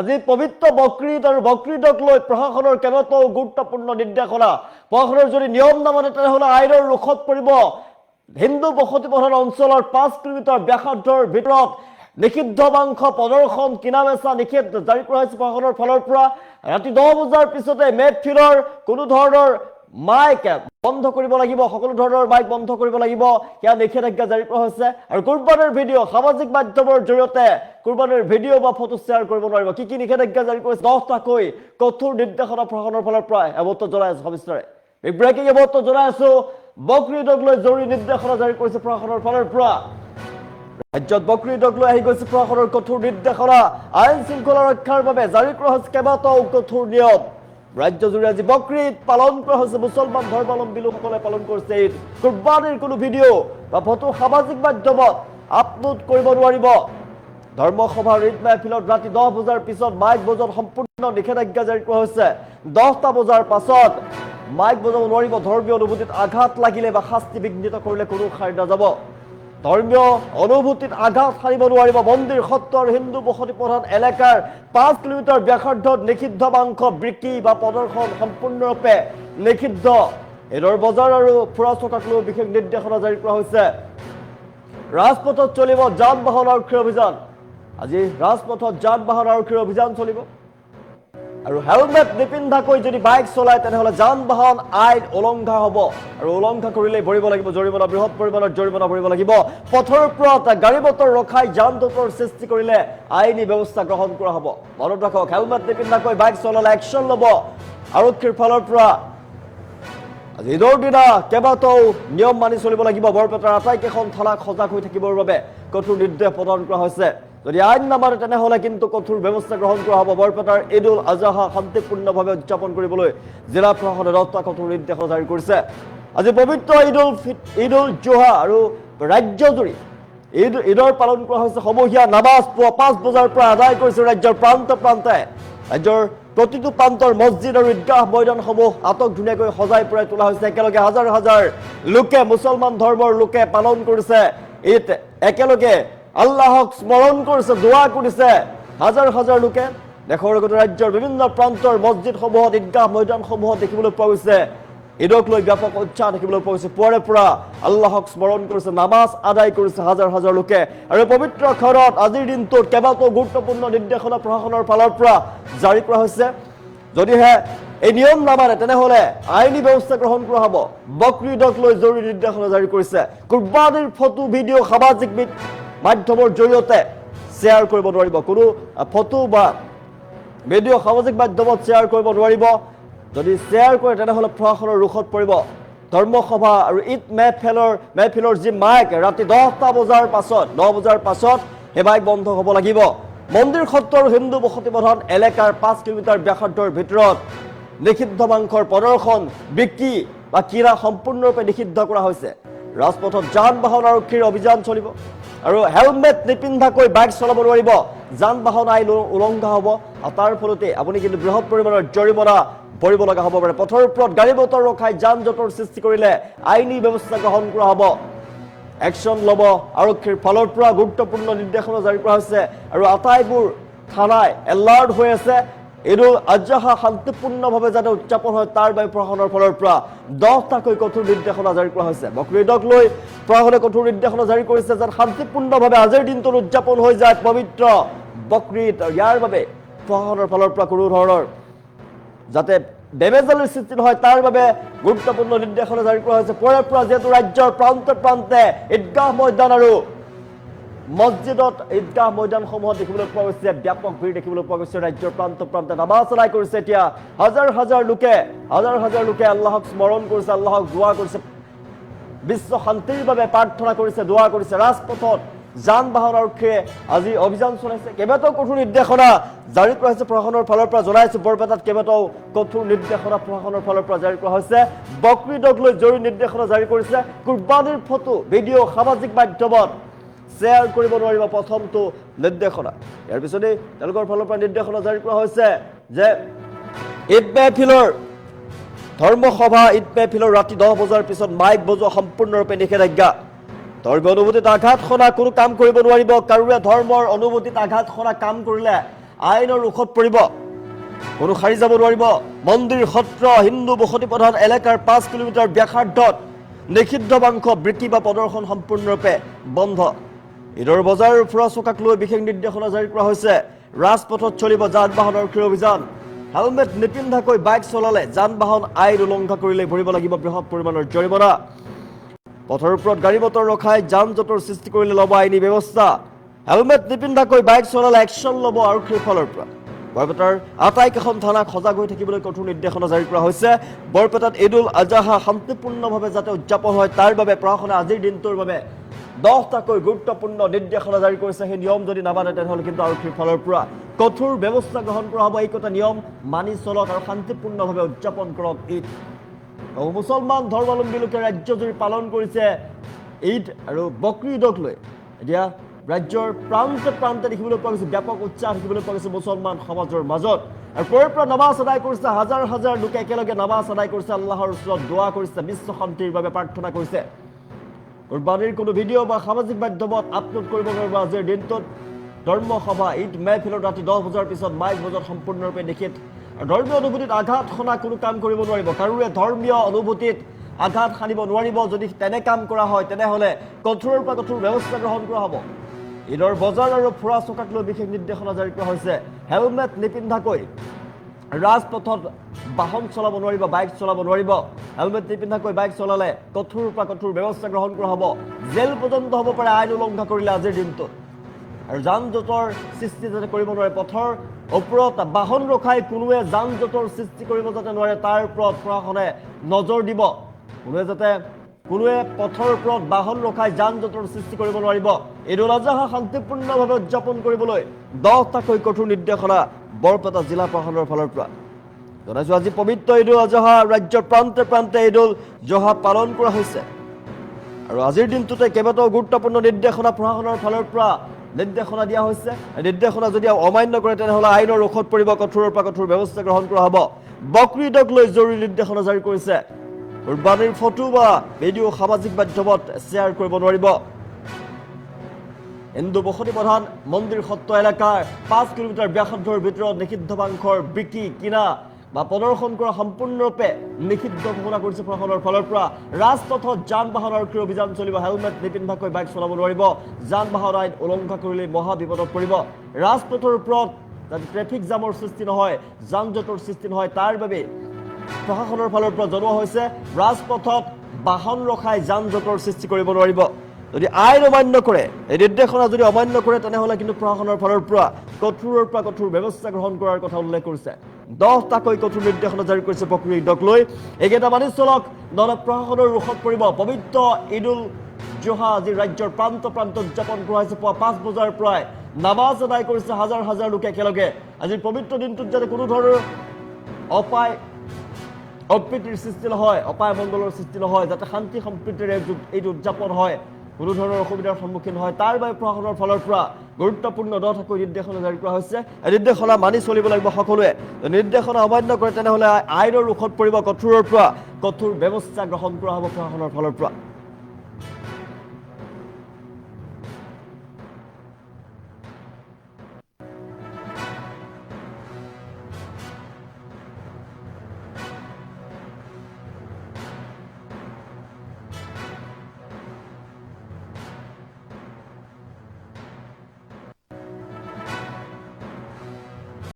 আজি পবিত্ৰ বকৰীদ আৰু বকৰীদক লৈ প্ৰশাসনৰ কেইবাটাও গুৰুত্বপূৰ্ণ নিৰ্দেশনা প্ৰশাসনৰ যদি নিয়ম নামানে তেনেহলে আইনৰ ৰোষত পৰিব হিন্দু বসতি প্ৰধান অঞ্চলৰ 5 কিলোমিটাৰ ব্যাসাৰ্ধৰ ভিতৰত নিষিদ্ধ মাংস প্ৰদৰ্শন কিনা বেচা নিষেধ জাৰি কৰা হৈছে প্ৰশাসনৰ ফালৰ পৰা ৰাতি 10 বজাৰ পিছতে মেফিলৰ কোনো ধৰণৰ মাইক বন্ধ কৰিব লাগিব সকলো ধৰণৰ মাইক বন্ধ কৰিব লাগিব ইয়া নিষেধাজ্ঞা জাৰি কৰা হৈছে আৰু কুৰবানৰ ভিডিঅ সামাজিক মাধ্যমৰ জৰিয়তে কুৰবানৰ ভিডিঅ বা ফটো শ্বেয়াৰ কৰিব নোৱাৰিব কি নিষেধাজ্ঞা জাৰি কৰিছে 10টাকৈ কঠোৰ নিৰ্দেশনা প্ৰশাসনৰ ফালৰ পৰা এবত জনাই আছে সবিস্তাৰে ব্ৰেকিং এবত জনাই আছো বকৰীদক লৈ জৰুৰী নিৰ্দেশনা জাৰি কৰিছে প্ৰশাসনৰ ফালৰ পৰা ৰাজ্যত বকৰীদক লৈ আহি গৈছে প্ৰশাসনৰ কঠোৰ নিৰ্দেশনা আইন শৃংখলা ৰক্ষাৰ বাবে জাৰি কৰা হৈছে কেইবাটাও কঠোৰ নিয়ম ৰাজ্য জুৰি আজি বকৰীদ পালন কৰা হৈছে মুছলমান ধৰ্মাৱলম্বী লোকসকলে পালন কৰিছে ঈদ কুৰবানীৰ কোনো ভিডিঅ' বা ফটো সামাজিক মাধ্যমত আপলোড কৰিব নোৱাৰিব ধৰ্মসভাৰ ঈদ মাহফিলত ৰাতি 10 বজাৰ পিছত মাইক বজোৱা সম্পূৰ্ণ নিষেধাজ্ঞা জাৰি কৰা হৈছে 10টা বজাৰ পাছত মাইক বজাব নোৱাৰিব ধৰ্মীয় অনুভূতিত আঘাত লাগিলে বা শাস্তি বিঘ্নিত কৰিলে কোনো খাই নাযাব ধৰ্মীয় অনুভূতিত আঘাত হানিব নোৱাৰিব মন্দিৰ সত্ৰ আৰু হিন্দু বসতি প্ৰধান এলেকাৰ 5 কিলোমিটাৰ ব্যাসাৰ্ধত নিষিদ্ধ মাংস বিক্ৰী বা প্ৰদৰ্শন সম্পূৰ্ণৰূপে নিষিদ্ধ এৰৰ বজাৰ আৰু ফুৰা চকাক লৈ বিশেষ নিৰ্দেশনা জাৰি কৰা হৈছে ৰাজপথত চলিব যান বাহন আৰক্ষীৰ অভিযান আজি ৰাজপথত যান বাহন আৰক্ষীৰ অভিযান চলিব আৰু হেলমেট নিপিন্ধাকৈ যদি বাইক চলায় তেনেহলে যান বাহন আইন উলংঘা হ'ব আৰু উলংঘা কৰিলে ভৰিব লাগিব জৰিমনা বৃহৎ পৰিমাণৰ জৰিমনা ভৰিব লাগিব পথৰ ওপৰত গাড়ী মটৰ ৰখাই যান জঁটৰ সৃষ্টি কৰিলে আইনী ব্যৱস্থা গ্ৰহণ কৰা হ'ব মনত ৰাখক হেলমেট নিপিন্ধাকৈ বাইক চলালে একশ্যন ল'ব আৰক্ষীৰ ফালৰ পৰা আজি ঈদৰ দিনা কেইবাটাও নিয়ম মানি চলিব লাগিব বৰপেটাৰ আটাইকেইখন থানাক সজাগ হৈ থাকিবৰ বাবে কঠোৰ নিৰ্দেশ প্ৰদান কৰা হৈছে যদি আইন নামানে তেনেহলে কিন্তু কঠোৰ ব্যৱস্থা গ্ৰহণ কৰা হ'ব বৰপেটাৰ ঈদ উল আজহা শান্তিপূৰ্ণভাৱে উদযাপন কৰিবলৈ জিলা প্ৰশাসনে 10টা কঠোৰ নিৰ্দেশ জাৰি কৰিছে আজি পবিত্ৰ ঈদ উল জুহা আৰু ৰাজ্যজুৰি ঈদৰ পালন কৰা হৈছে সমূহীয়া নামাজ পুৱা 5 বজাৰ পৰা আদায় কৰিছে ৰাজ্যৰ প্ৰান্তে প্ৰান্তে ৰাজ্যৰ প্ৰতিটো প্ৰান্তৰ মছজিদ আৰু ঈদগাহ ময়দানসমূহ আটক ধুনীয়াকৈ সজাই পৰাই তোলা হৈছে একেলগে হাজাৰ হাজাৰ লোকে মুছলমান ধৰ্মৰ লোকে পালন কৰিছে ঈদ একেলগে আল্লাহক স্মৰণ কৰিছে দোৱা কৰিছে হাজাৰ হাজাৰ লোকে দেশৰ লগতে ৰাজ্যৰ বিভিন্ন প্ৰান্তৰ মছজিদসমূহত ঈদগাহ ময়দানসমূহত দেখিবলৈ পোৱা গৈছে ঈদক লৈ ব্যাপক উৎসাহ দেখিবলৈ পোৱা গৈছে পুৱাৰে পৰা আল্লাহক স্মৰণ কৰিছে নামাজ আদায় কৰিছে হাজাৰ হাজাৰ লোকে আৰু পবিত্ৰ ঘৰত আজিৰ দিনটোত কেইবাটাও গুৰুত্বপূৰ্ণ নিৰ্দেশনা প্ৰশাসনৰ ফালৰ পৰা জাৰি কৰা হৈছে যদিহে এই নিয়ম নামানে তেনেহলে আইনী ব্যৱস্থা গ্ৰহণ কৰা হ'ব বকৰীদক লৈ জৰুৰী নিৰ্দেশনা জাৰি কৰিছে কুৰবানীৰ ফটো ভিডিঅ' সামাজিক মাধ্যমৰ জৰিয়তে শ্বেয়াৰ কৰিব নোৱাৰিব কোনো ফটো বা ভিডিঅ' সামাজিক মাধ্যমত শ্বেয়াৰ কৰিব নোৱাৰিব যদি শ্বেয়াৰ কৰে তেনেহলে প্ৰশাসনৰ ৰোষত পৰিব ধৰ্মসভা আৰু ঈদ মেহফিলৰ যি মাইক ৰাতি 10টা বজাৰ পাছত 9 বজাৰ পাছত সেই মাইক বন্ধ হ'ব লাগিব মন্দিৰ সত্ৰ আৰু হিন্দু বসতি প্ৰধান এলেকাৰ 5 কিলোমিটাৰ ব্যাসাৰ্ধৰ ভিতৰত নিষিদ্ধ মাংসৰ প্ৰদৰ্শন বিক্ৰী বা কিনা সম্পূৰ্ণৰূপে নিষিদ্ধ কৰা হৈছে ৰাজপথত যান বাহন আৰক্ষীৰ অভিযান চলিব আৰু হেলমেট নিপিন্ধাকৈ বাইক চলাব নোৱাৰিব যান বাহন আইন উলংঘা হ'ব আৰু তাৰ ফলতে আপুনি কিন্তু বৃহৎ পৰিমাণৰ জৰিমনা ভৰিব লগা হ'ব পাৰে পথৰ ওপৰত গাড়ী মটৰ ৰখাই যান জঁটৰ সৃষ্টি কৰিলে আইনী ব্যৱস্থা গ্ৰহণ কৰা হ'ব একশ্যন ল'ব আৰক্ষীৰ ফালৰ পৰা গুৰুত্বপূৰ্ণ নিৰ্দেশনা জাৰি কৰা হৈছে আৰু আটাইবোৰ থানাই এলাৰ্ট হৈ আছে ঈদ উল আজহা শান্তিপূৰ্ণভাৱে যাতে উদযাপন হয় তাৰ বাবে প্ৰশাসনৰ ফালৰ পৰা 10টাকৈ কঠোৰ নিৰ্দেশনা জাৰি কৰা হৈছে বকৰীদক লৈ প্ৰশাসনে কঠোৰ নিৰ্দেশনা জাৰি কৰিছে যাতে শান্তিপূৰ্ণভাৱে আজিৰ দিনটোত উদযাপন হৈ যায় পবিত্ৰ বকৰীদ ইয়াৰ বাবে প্ৰশাসনৰ ফালৰ পৰা কোনো ধৰণৰ যাতে বেমেজালিৰ সৃষ্টি নহয় তাৰ বাবে গুৰুত্বপূৰ্ণ নিৰ্দেশনা জাৰি কৰা হৈছে পুৱাৰে পৰা যিহেতু ৰাজ্যৰ প্ৰান্তে প্ৰান্তে ঈদগাহ ময়দান আৰু মছজিদত ঈদগাহ ময়দানসমূহত দেখিবলৈ পোৱা গৈছে ব্যাপক ভিৰ দেখিবলৈ পোৱা গৈছে ৰাজ্যৰ প্ৰান্তে প্ৰান্তে নামাজ আদায় কৰিছে এতিয়া হাজাৰ হাজাৰ লোকে আল্লাহক স্মৰণ কৰিছে আল্লাহক দোৱা কৰিছে বিশ্ব শান্তিৰ বাবে প্ৰাৰ্থনা কৰিছে দোৱা কৰিছে ৰাজপথত যান বাহন আৰক্ষীয়ে আজি অভিযান চলাইছে কেইবাটাও কঠোৰ নিৰ্দেশনা জাৰি কৰা হৈছে প্ৰশাসনৰ ফালৰ পৰা জনাইছে বৰপেটাত কেইবাটাও কঠোৰ নিৰ্দেশনা প্ৰশাসনৰ ফালৰ পৰা জাৰি কৰা হৈছে বকৰীদক লৈ জৰুৰী নিৰ্দেশনা জাৰি কৰিছে কুৰবানীৰ ফটো ভিডিঅ' সামাজিক মাধ্যমত শ্বেয়াৰ কৰিব নোৱাৰিব প্ৰথমটো নিৰ্দেশনা ইয়াৰ পিছতে তেওঁলোকৰ ফালৰ পৰা নিৰ্দেশনা জাৰি কৰা হৈছে যে ঈদ মেহফিলৰ ধৰ্মসভা ঈদ মেহফিলৰ ৰাতি 10 বজাৰ পিছত মাইক বজোৱা সম্পূৰ্ণৰূপে নিষেধাজ্ঞা ধৰ্মীয় অনুভূতিত আঘাত সনা কোনো কাম কৰিব নোৱাৰিব কাৰোৰে ধৰ্মৰ অনুভূতিত আঘাত সনা কাম কৰিলে আইনৰ ৰোষত পৰিব কোনো সাৰি যাব নোৱাৰিব মন্দিৰ সত্ৰ হিন্দু বসতি প্ৰধান এলেকাৰ 5 কিলোমিটাৰ ব্যাসাৰ্ধত নিষিদ্ধ মাংস বিক্ৰী বা প্ৰদৰ্শন সম্পূৰ্ণৰূপে বন্ধ ঈদৰ বজাৰ ফুৰা চকাক লৈ বিশেষ নিৰ্দেশনা জাৰি কৰা হৈছে ৰাজপথত চলিব যান বাহনৰ আৰক্ষীৰ অভিযান হেলমেট নিপিন্ধাকৈ বাইক চলালে যান বাহন আইন উলংঘা কৰিলে ভৰিব লাগিব বৃহৎ পৰিমাণৰ জৰিমনা পথৰ ওপৰত গাড়ী মটৰ ৰখাই যান জঁটৰ সৃষ্টি কৰিলে ল'ব আইনী ব্যৱস্থা হেলমেট নিপিন্ধাকৈ বাইক চলালে একশ্যন ল'ব আৰক্ষীৰ ফালৰ পৰা বৰপেটাৰ আটাইকেইখন থানাক সজাগ হৈ থাকিবলৈ কঠোৰ নিৰ্দেশনা জাৰি কৰা হৈছে বৰপেটাত ঈদ উল আজহা শান্তিপূৰ্ণভাৱে যাতে উদযাপন হয় তাৰ বাবে প্ৰশাসনে আজিৰ দিনটোৰ বাবে 10টাকৈ গুৰুত্বপূৰ্ণ নিৰ্দেশনা জাৰি কৰিছে সেই নিয়ম যদি নামানে তেনেহ'লে কিন্তু আৰক্ষীৰ ফালৰ পৰা কঠোৰ ব্যৱস্থা গ্ৰহণ কৰা হ'ব এইকটা নিয়ম মানি চলক আৰু শান্তিপূৰ্ণভাৱে উদযাপন কৰক ঈদ মুছলমান ধৰ্মাৱলম্বী লোকে ৰাজ্যজুৰি পালন কৰিছে ঈদ আৰু বকৰি ঈদক লৈ এতিয়া ৰাজ্যৰ প্ৰান্তে প্ৰান্তে দেখিবলৈ পোৱা গৈছে ব্যাপক উৎসাহ দেখিবলৈ পোৱা গৈছে মুছলমান সমাজৰ মাজত আৰু পৰৰ পৰা নামাজ আদায় কৰিছে হাজাৰ হাজাৰ লোকে একেলগে নামাজ আদায় কৰিছে আল্লাহৰ ওচৰত দোৱা কৰিছে বিশ্ব শান্তিৰ বাবে প্ৰাৰ্থনা কৰিছে কুৰবানীৰ কোনো ভিডিঅ' বা সামাজিক মাধ্যমত আপলোড কৰিব নোৱাৰিব আজিৰ দিনটোত ধৰ্মসভা ঈদ মেহফিলত ৰাতি 10 বজাৰ পিছত মাইক বজোৱাত সম্পূৰ্ণৰূপে নিষিদ্ধ আৰু ধৰ্মীয় অনুভূতিত আঘাত সনা কোনো কাম কৰিব নোৱাৰিব কাৰোৰে ধৰ্মীয় অনুভূতিত আঘাত সানিব নোৱাৰিব যদি তেনে কাম কৰা হয় তেনেহ'লে কঠোৰৰ পৰা কঠোৰ ব্যৱস্থা গ্ৰহণ কৰা হ'ব ঈদৰ বজাৰ আৰু ফুৰা চকাক লৈ বিশেষ নিৰ্দেশনা জাৰি কৰা হৈছে হেলমেট নিপিন্ধাকৈ ৰাজপথত বাহন চলাব নোৱাৰিব বাইক চলাব নোৱাৰিব হেলমেট নিপিন্ধাকৈ বাইক চলালে কঠোৰৰ পৰা কঠোৰ ব্যৱস্থা গ্ৰহণ কৰা হ'ব জেল পৰ্যন্ত হ'ব পাৰে আইন উলংঘা কৰিলে আজিৰ দিনটোত আৰু যান জঁটৰ সৃষ্টি যাতে কৰিব নোৱাৰে পথৰ ওপৰত বাহন ৰখাই কোনোৱে যান জঁটৰ সৃষ্টি কৰিব যাতে নোৱাৰে তাৰ ওপৰত প্ৰশাসনে নজৰ দিব কোনোৱে পথৰ ওপৰত বাহন ৰখাই যান জঁটৰ সৃষ্টি কৰিব নোৱাৰিব ঈদ উল আজহা শান্তিপূৰ্ণভাৱে উদযাপন কৰিবলৈ 10টাকৈ কঠোৰ নিৰ্দেশনা বৰপেটা জিলা প্ৰশাসনৰ ফালৰ পৰা জনাইছো আজি পবিত্ৰ ঈদ উল আজহা ৰাজ্যৰ প্ৰান্তে প্ৰান্তে ঈদ উল জোহা পালন কৰা হৈছে আৰু আজিৰ দিনটোতে কেইবাটাও গুৰুত্বপূৰ্ণ নিৰ্দেশনা প্ৰশাসনৰ ফালৰ পৰা নিৰ্দেশনা দিয়া হৈছে নিৰ্দেশনা যদি অমান্য কৰে তেনেহ'লে আইনৰ ৰোষত পৰিব কঠোৰৰ পৰা কঠোৰ ব্যৱস্থা গ্ৰহণ কৰা হ'ব বকৰি ঈদক লৈ জৰুৰী নিৰ্দেশনা জাৰি কৰিছে কুৰবানীৰ ফটো বা ভিডিঅ' সামাজিক মাধ্যমত শ্বেয়াৰ কৰিব নোৱাৰিব হিন্দু বসতি প্ৰধান মন্দিৰ সত্ৰ এলেকাৰ 5 কিলোমিটাৰ ব্যাসাৰ্ধৰ ভিতৰত নিষিদ্ধ মাংসৰ বিক্ৰী কিনা বা প্ৰদৰ্শন কৰা সম্পূৰ্ণৰূপে নিষিদ্ধ ঘোষণা কৰিছে প্ৰশাসনৰ ফালৰ পৰা ৰাজপথত যান বাহন আৰক্ষীৰ অভিযান চলিব হেলমেট নিপিন্ধাকৈ বাইক চলাব নোৱাৰিব যান বাহন আইন উলংঘা কৰিলে মহা বিপদত পৰিব ৰাজপথৰ ওপৰত যাতে ট্ৰেফিক জামৰ সৃষ্টি নহয় যান জঁটৰ সৃষ্টি নহয় তাৰ বাবে প্ৰশাসনৰ ফালৰ পৰা জনোৱা হৈছে ৰাজপথত বাহন ৰখাই যান জঁটৰ সৃষ্টি কৰিব নোৱাৰিব যদি আইন অমান্য কৰে এই নিৰ্দেশনা যদি অমান্য কৰে তেনেহ'লে কিন্তু প্ৰশাসনৰ ফালৰ পৰা কঠোৰৰ পৰা কঠোৰ ব্যৱস্থা গ্ৰহণ কৰাৰ কথা উল্লেখ কৰিছে 10টাকৈ কঠোৰ নিৰ্দেশনা জাৰি কৰিছে বকৰি ঈদক লৈ এইকেইটা মানি চলক নহ'লে প্ৰশাসনৰ ৰোষত পৰিব পবিত্ৰ ঈদ উল জোহা আজি ৰাজ্যৰ প্ৰান্ত প্ৰান্ত উদযাপন কৰা হৈছে পুৱা 5 বজাৰ পৰাই নামাজ আদায় কৰিছে হাজাৰ হাজাৰ লোকে একেলগে আজিৰ পবিত্ৰ দিনটোত যাতে কোনো ধৰণৰ অপ্ৰীতিৰ সৃষ্টি নহয় অপায় মংগলৰ সৃষ্টি নহয় যাতে শান্তি সম্প্ৰীতিৰে এইটো উদযাপন হয় কোনো ধৰণৰ অসুবিধাৰ সন্মুখীন হয় তাৰ বাবে প্ৰশাসনৰ ফালৰ পৰা গুৰুত্বপূৰ্ণ 10টাকৈ নিৰ্দেশনা জাৰি কৰা হৈছে এই নিৰ্দেশনা মানি চলিব লাগিব সকলোৱে নিৰ্দেশনা অমান্য কৰে তেনেহ'লে আইনৰ ৰোষত পৰিব কঠোৰৰ পৰা কঠোৰ ব্যৱস্থা গ্ৰহণ কৰা হ'ব প্ৰশাসনৰ ফালৰ পৰা